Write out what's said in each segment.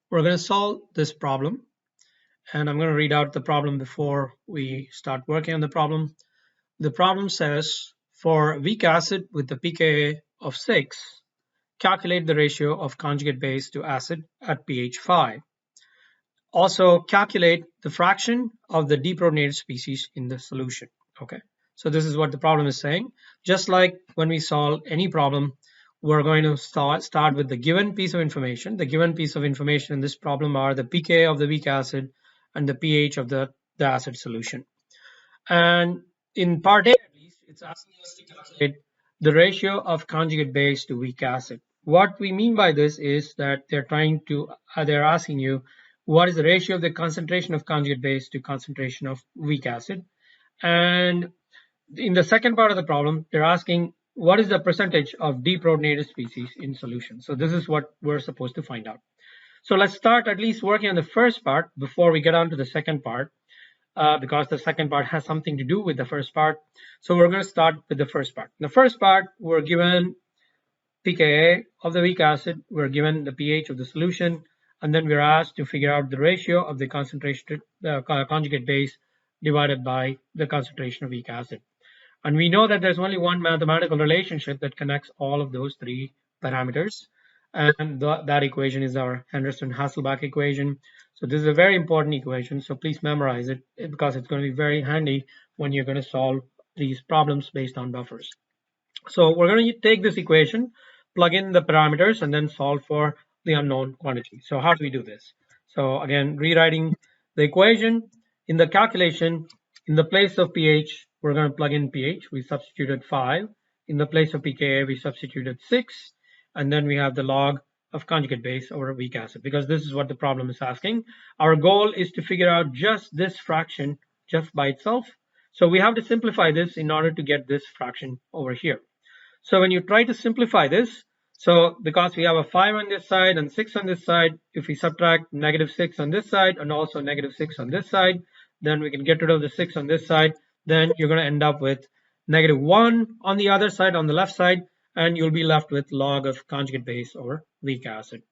We're going to solve this problem, and I'm going to read out the problem before we start working on the problem. The problem says for weak acid with the pKa of 6, calculate the ratio of conjugate base to acid at pH 5. Also, calculate the fraction of the deprotonated species in the solution. Okay, so this is what the problem is saying. Just like when we solve any problem, we're going to start with the given piece of information. The given piece of information in this problem are the pKa of the weak acid and the pH of the acid solution. And in part A, at least, it's asking us to calculate the ratio of conjugate base to weak acid. What we mean by this is that they're asking you what is the ratio of the concentration of conjugate base to concentration of weak acid. And in the second part of the problem, they're asking what is the percentage of deprotonated species in solution. So this is what we're supposed to find out. So let's start at least working on the first part before we get on to the second part, because the second part has something to do with the first part. So we're going to start with the first part. In the first part, we're given pKa of the weak acid, we're given the pH of the solution, and then we're asked to figure out the ratio of the concentration, conjugate base divided by the concentration of weak acid. And we know that there's only one mathematical relationship that connects all of those three parameters. And that equation is our Henderson-Hasselbalch equation. So this is a very important equation. So please memorize it because it's going to be very handy when you're going to solve these problems based on buffers. So we're going to take this equation, plug in the parameters, and then solve for the unknown quantity. So how do we do this? So again, rewriting the equation in the calculation, in the place of pH, we're going to plug in pH. We substituted 5. In the place of pKa, we substituted 6. And then we have the log of conjugate base over weak acid, because this is what the problem is asking. Our goal is to figure out just this fraction just by itself. So we have to simplify this in order to get this fraction over here. So when you try to simplify this, so because we have a 5 on this side and 6 on this side, if we subtract -6 on this side and also -6 on this side, then we can get rid of the 6 on this side. Then you're going to end up with -1 on the other side, on the left side, and you'll be left with log of conjugate base over weak acid.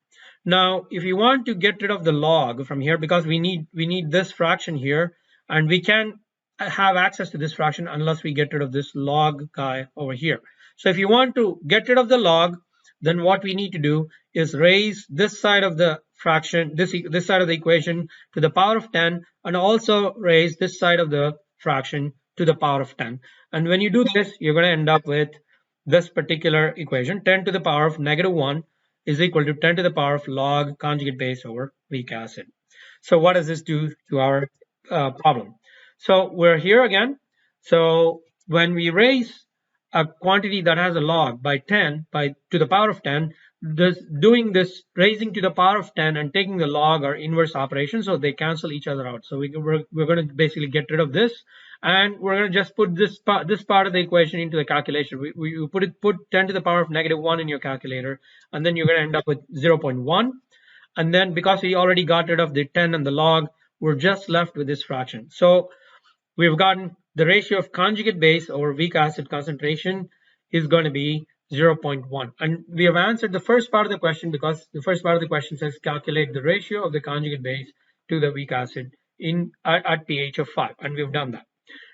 Now, if you want to get rid of the log from here, because we need this fraction here, and we can't have access to this fraction unless we get rid of this log guy over here. So if you want to get rid of the log, then what we need to do is raise this side of the fraction, this side of the equation to the power of 10, and also raise this side of the fraction to the power of 10. And when you do this, you're going to end up with this particular equation. 10 to the power of -1 is equal to 10 to the power of log conjugate base over weak acid. So what does this do to our problem? So we're here again. So when we raise a quantity that has a log by 10 to the power of 10, doing this raising to the power of 10 and taking the log are inverse operations, so they cancel each other out. So we're going to basically get rid of this, and we're going to just put this part of the equation into the calculation. We put 10 to the power of -1 in your calculator, and then you're going to end up with 0.1. And then because we already got rid of the 10 and the log, we're just left with this fraction. So we've gotten the ratio of conjugate base over weak acid concentration is going to be 0.1. And we have answered the first part of the question because the first part of the question says calculate the ratio of the conjugate base to the weak acid at pH of 5. And we've done that.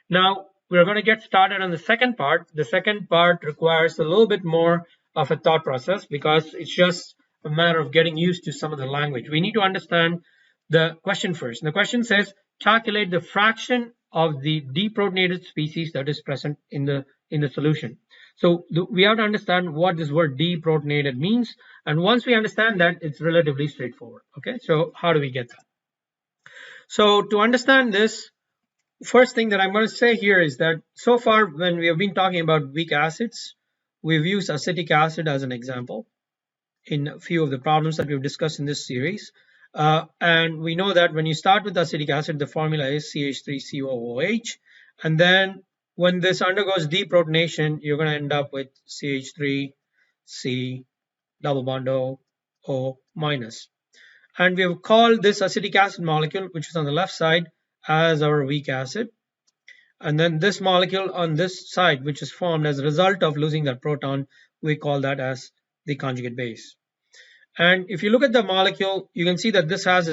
Now we're going to get started on the second part. The second part requires a little bit more of a thought process because it's just a matter of getting used to some of the language. We need to understand the question first. And the question says calculate the fraction of the deprotonated species that is present in the solution. So we have to understand what this word deprotonated means, and once we understand that, it's relatively straightforward. Okay, so how do we get that? So to understand this, first thing that I'm going to say here is that so far when we have been talking about weak acids, we've used acetic acid as an example in a few of the problems that we've discussed in this series. And we know that when you start with acetic acid, the formula is CH3COOH. And then when this undergoes deprotonation, you're going to end up with CH3C double bond O minus. And we have called this acetic acid molecule, which is on the left side, as our weak acid. And then this molecule on this side, which is formed as a result of losing that proton, we call that as the conjugate base. And if you look at the molecule, you can see that this has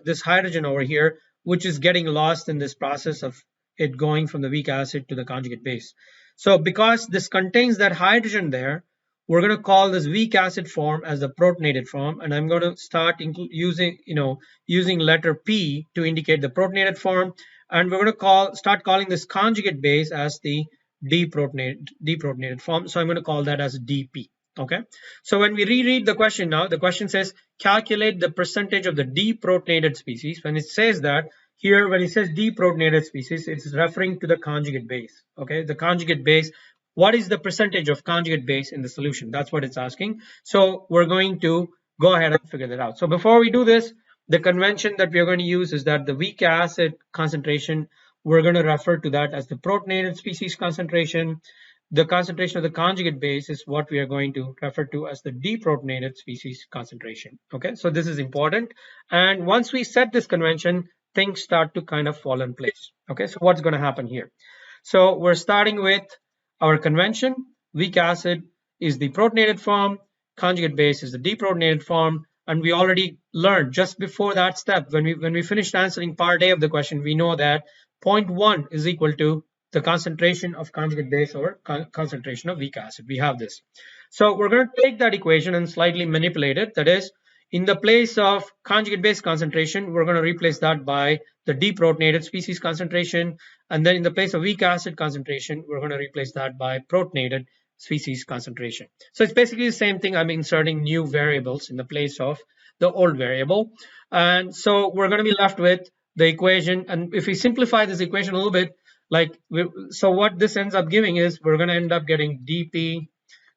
this hydrogen over here, which is getting lost in this process of it going from the weak acid to the conjugate base. So because this contains that hydrogen there, we're going to call this weak acid form as the protonated form, and I'm going to start using letter P to indicate the protonated form, and we're going to start calling this conjugate base as the deprotonated form. So I'm going to call that as DP. Okay, so when we reread the question now, the question says calculate the percentage of the deprotonated species. When it says that here, when it says deprotonated species, it's referring to the conjugate base. Okay, the conjugate base. What is the percentage of conjugate base in the solution? That's what it's asking. So we're going to go ahead and figure that out. So before we do this, the convention that we're going to use is that the weak acid concentration, we're going to refer to that as the protonated species concentration. The concentration of the conjugate base is what we are going to refer to as the deprotonated species concentration. Okay, so this is important. And once we set this convention, things start to kind of fall in place. Okay, so what's going to happen here? So we're starting with our convention. Weak acid is the protonated form, conjugate base is the deprotonated form, and we already learned just before that step, when we finished answering part A of the question, we know that 0.1 is equal to the concentration of conjugate base over concentration of weak acid. We have this. So we're going to take that equation and slightly manipulate it. That is, in the place of conjugate base concentration, we're going to replace that by the deprotonated species concentration. And then in the place of weak acid concentration, we're going to replace that by protonated species concentration. So it's basically the same thing. I'm inserting new variables in the place of the old variable. And so we're going to be left with the equation. And if we simplify this equation a little bit, so what this ends up giving is we're going to end up getting dP,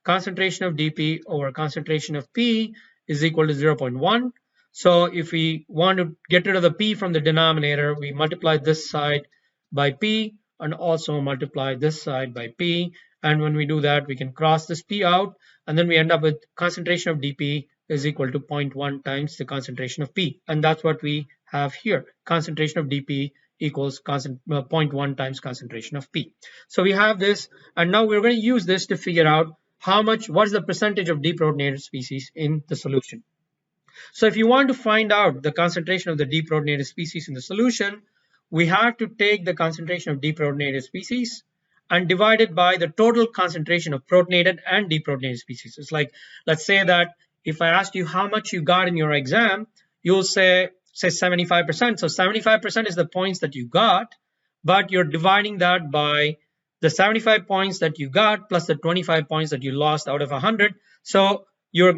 concentration of dP over concentration of P is equal to 0.1. So if we want to get rid of the P from the denominator, we multiply this side by P and also multiply this side by P. And when we do that, we can cross this P out, and then we end up with concentration of dP is equal to 0.1 times the concentration of P. And that's what we have here. Concentration of dP equals 0.1 times concentration of P. So we have this, and now we're going to use this to figure out what is the percentage of deprotonated species in the solution. So if you want to find out the concentration of the deprotonated species in the solution, we have to take the concentration of deprotonated species and divide it by the total concentration of protonated and deprotonated species. It's like, let's say that if I asked you how much you got in your exam, you'll say 75%. So 75% is the points that you got, but you're dividing that by the 75 points that you got plus the 25 points that you lost out of 100. So your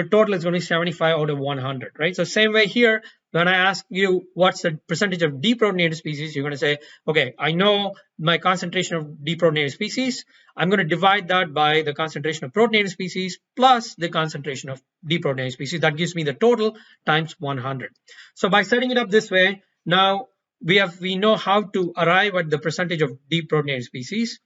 total is going to be 75 out of 100, right? So same way here, when I ask you what's the percentage of deprotonated species, you're going to say, okay, I know my concentration of deprotonated species. I'm going to divide that by the concentration of protonated species plus the concentration of deprotonated species. That gives me the total times 100. So by setting it up this way, now we know how to arrive at the percentage of deprotonated species.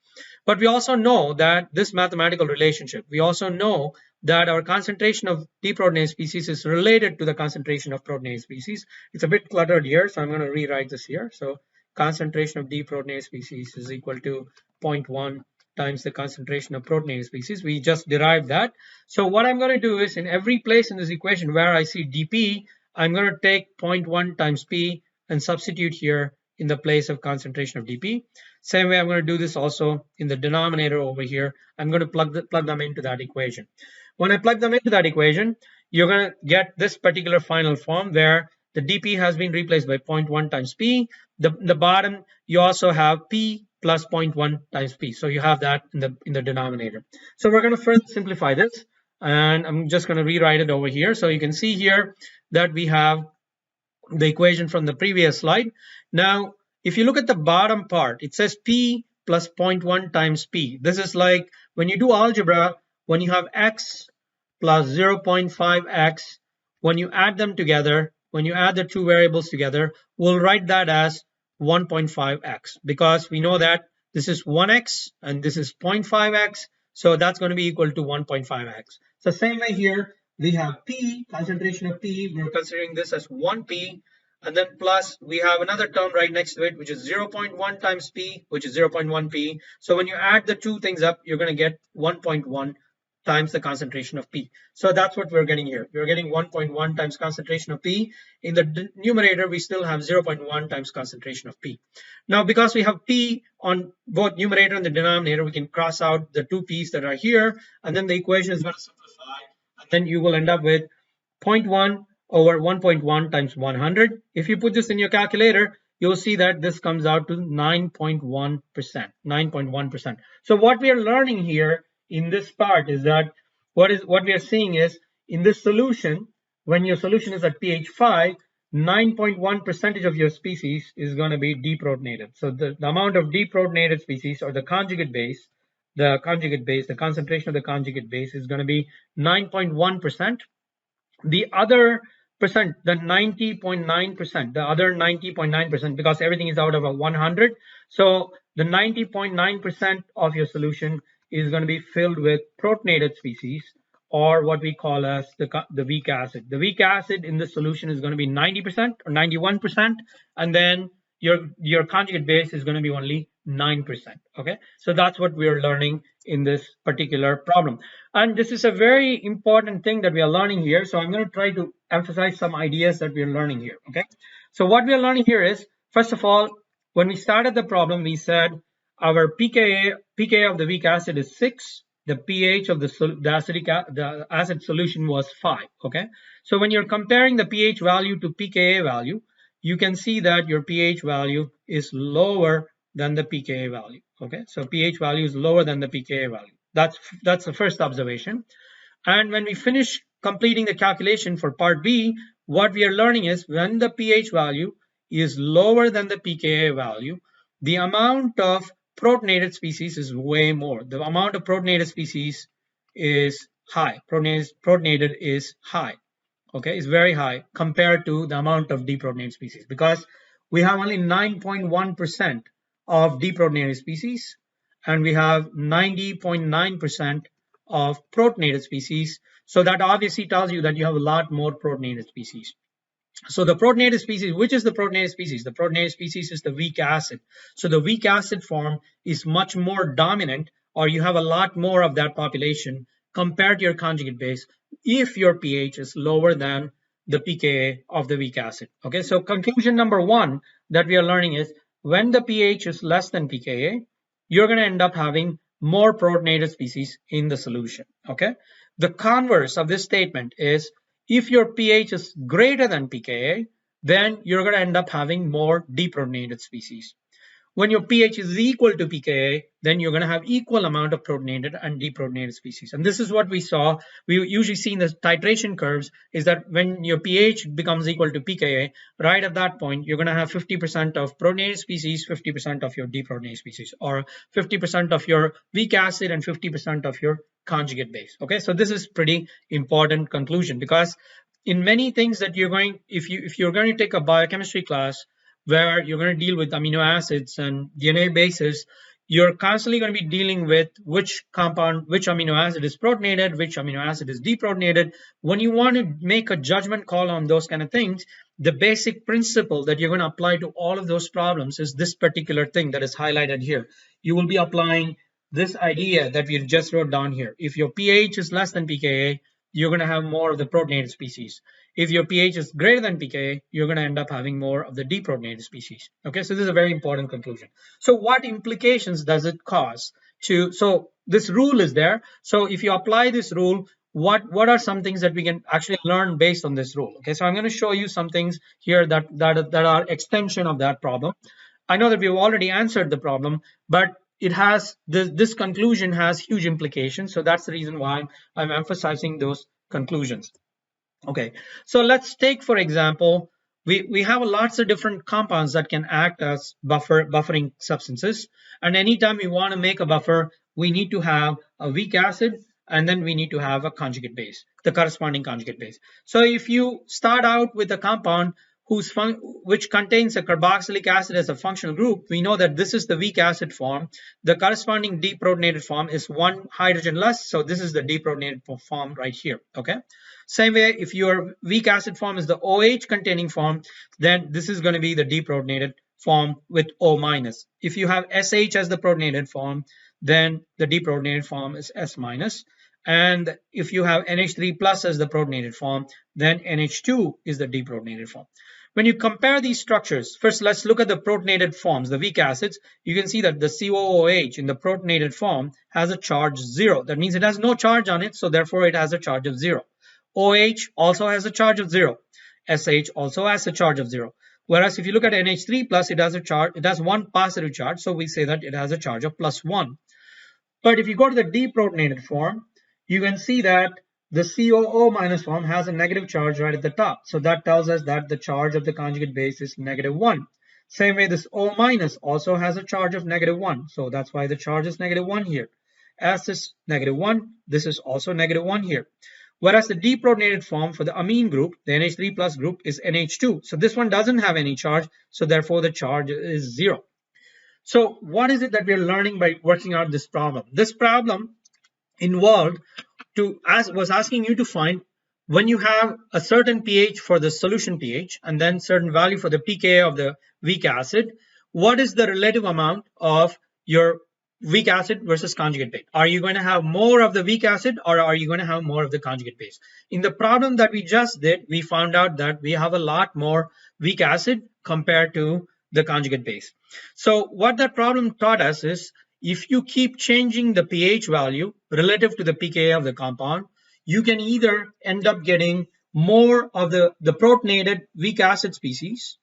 But we also know that this mathematical relationship, we also know that our concentration of deprotonated species is related to the concentration of protonated species. It's a bit cluttered here, so I'm going to rewrite this here. So concentration of deprotonated species is equal to 0.1 times the concentration of protonated species. We just derived that. So what I'm going to do is, in every place in this equation where I see dP, I'm going to take 0.1 times P and substitute here in the place of concentration of dP. Same way I'm going to do this also in the denominator over here. I'm going to plug them into that equation. When I plug them into that equation, you're going to get this particular final form where the dP has been replaced by 0.1 times P. The bottom, you also have P plus 0.1 times P. So you have that in the denominator. So we're going to further simplify this, and I'm just going to rewrite it over here. So you can see here that we have the equation from the previous slide. Now, if you look at the bottom part, it says P plus 0.1 times P. This is like when you do algebra, when you have x plus 0.5x, when you add them together, when you add the two variables together, we'll write that as 1.5x, because we know that this is 1x and this is 0.5x, so that's going to be equal to 1.5x. So same way here, we have P, concentration of P, we're considering this as 1P, and then plus we have another term right next to it, which is 0.1 times P, which is 0.1P. So when you add the two things up, you're going to get 1.1 times the concentration of P. So that's what we're getting here. We're getting 1.1 times concentration of P. In the numerator, we still have 0.1 times concentration of P. Now, because we have P on both numerator and the denominator, we can cross out the two P's that are here, and then the equation is going to simplify, and then you will end up with 0.1 over 1.1 times 100. If you put this in your calculator, you'll see that this comes out to 9.1%. 9.1%. So what we are learning here in this part is that what we are seeing is in this solution, when your solution is at pH 5, 9.1% of your species is going to be deprotonated. So the amount of deprotonated species, or the conjugate base, the concentration of the conjugate base is going to be 9.1%. The other percent, the 90.9%, the other 90.9%, because everything is out of a 100. So the 90.9% of your solution is going to be filled with protonated species, or what we call as the weak acid. The weak acid in the solution is going to be 90% or 91%, and then your conjugate base is going to be only 9%. Okay, so that's what we are learning in this particular problem. And this is a very important thing that we are learning here. So I'm going to try to emphasize some ideas that we are learning here. Okay, so what we are learning here is, first of all, when we started the problem, we said our pKa of the weak acid is 6. The pH of the acid solution was 5. Okay, so when you're comparing the pH value to pKa value, you can see that your pH value is lower than the pKa value. Okay, so pH value is lower than the pKa value. That's the first observation. And when we finish completing the calculation for part B, what we are learning is when the pH value is lower than the pKa value, the amount of protonated species is way more. The amount of protonated species is high. Protonated is high. Okay, it's very high compared to the amount of deprotonated species, because we have only 9.1% of deprotonated species, and we have 90.9% of protonated species. So that obviously tells you that you have a lot more protonated species. So the protonated species, which is the protonated species? The protonated species is the weak acid. So the weak acid form is much more dominant, or you have a lot more of that population compared to your conjugate base if your pH is lower than the pKa of the weak acid. Okay, so conclusion number one that we are learning is when the pH is less than pKa, you're going to end up having more protonated species in the solution. Okay, the converse of this statement is if your pH is greater than pKa, then you're going to end up having more deprotonated species. When your pH is equal to pKa, then you're going to have equal amount of protonated and deprotonated species. And this is what we saw. We usually see in the titration curves is that when your pH becomes equal to pKa, right at that point, you're going to have 50% of protonated species, 50% of your deprotonated species, or 50% of your weak acid and 50% of your conjugate base. Okay, so this is pretty important conclusion, because in many things that you're going, if you're going to take a biochemistry class where you're going to deal with amino acids and DNA bases, you're constantly going to be dealing with which amino acid is protonated, which amino acid is deprotonated. When you want to make a judgment call on those kind of things, the basic principle that you're going to apply to all of those problems is this particular thing that is highlighted here. You will be applying this idea that we just wrote down here. If your pH is less than pKa, you're going to have more of the protonated species. If your pH is greater than pKa, you're going to end up having more of the deprotonated species. Okay, so this is a very important conclusion. So what implications does it cause to, so this rule is there. So if you apply this rule, what are some things that we can actually learn based on this rule? Okay, so I'm going to show you some things here that are extension of that problem. I know that we've already answered the problem, but it has this conclusion has huge implications. So that's the reason why I'm emphasizing those conclusions. Okay, so let's take, for example, we have lots of different compounds that can act as buffering substances. And anytime we want to make a buffer, we need to have a weak acid, and then we need to have a conjugate base, the corresponding conjugate base. So if you start out with a compound which contains a carboxylic acid as a functional group, we know that this is the weak acid form. The corresponding deprotonated form is 1 hydrogen less, so this is the deprotonated form right here. Okay, same way, if your weak acid form is the OH containing form, then this is going to be the deprotonated form with O minus. If you have SH as the protonated form, then the deprotonated form is S minus. And if you have NH3 plus as the protonated form, then NH2 is the deprotonated form. When you compare these structures, first let's look at the protonated forms, the weak acids. You can see that the COOH in the protonated form has a charge 0. That means it has no charge on it, so therefore it has a charge of 0. OH also has a charge of 0. SH also has a charge of 0. Whereas if you look at NH3 plus, it has a charge, it has one positive charge, so we say that it has a charge of +1. But if you go to the deprotonated form, you can see that the COO minus form has a negative charge right at the top. So that tells us that the charge of the conjugate base is -1. Same way, this O minus also has a charge of -1. So that's why the charge is -1 here. As this -1, this is also -1 here. Whereas the deprotonated form for the amine group, the NH3 plus group, is NH2. So this one doesn't have any charge. So therefore the charge is 0. So what is it that we're learning by working out this problem? This problem involved was asking you to find when you have a certain pH for the solution pH and then certain value for the pKa of the weak acid, what is the relative amount of your weak acid versus conjugate base? Are you going to have more of the weak acid or are you going to have more of the conjugate base? In the problem that we just did, we found out that we have a lot more weak acid compared to the conjugate base. So what that problem taught us is if you keep changing the pH value relative to the pKa of the compound, you can either end up getting more of the protonated weak acid species,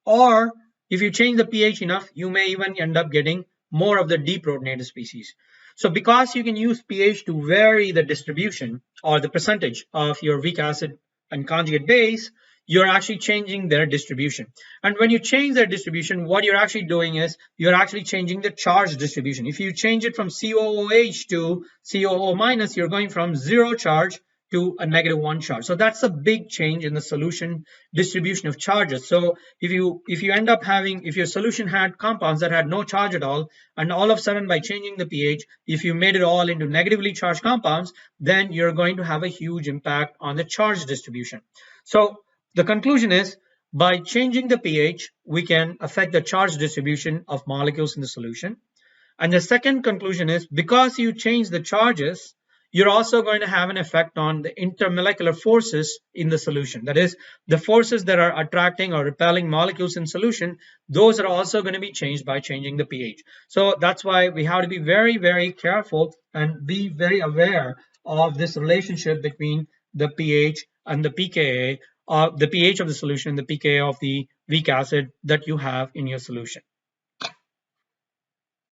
or if you change the pH enough, you may even end up getting more of the deprotonated species. So because you can use pH to vary the distribution or the percentage of your weak acid and conjugate base, you're actually changing their distribution. And when you change their distribution, what you're actually doing is you're actually changing the charge distribution. If you change it from COOH to COO minus, you're going from 0 charge to a -1 charge. So that's a big change in the solution distribution of charges. So if you end up having, if your solution had compounds that had no charge at all, and all of a sudden by changing the pH, if you made it all into negatively charged compounds, then you're going to have a huge impact on the charge distribution. So the conclusion is, by changing the pH, we can affect the charge distribution of molecules in the solution. And the second conclusion is, because you change the charges, you're also going to have an effect on the intermolecular forces in the solution. That is, the forces that are attracting or repelling molecules in solution, those are also going to be changed by changing the pH. So that's why we have to be very, very careful and be very aware of this relationship between the pH and the pKa, the pH of the solution, the pKa of the weak acid that you have in your solution.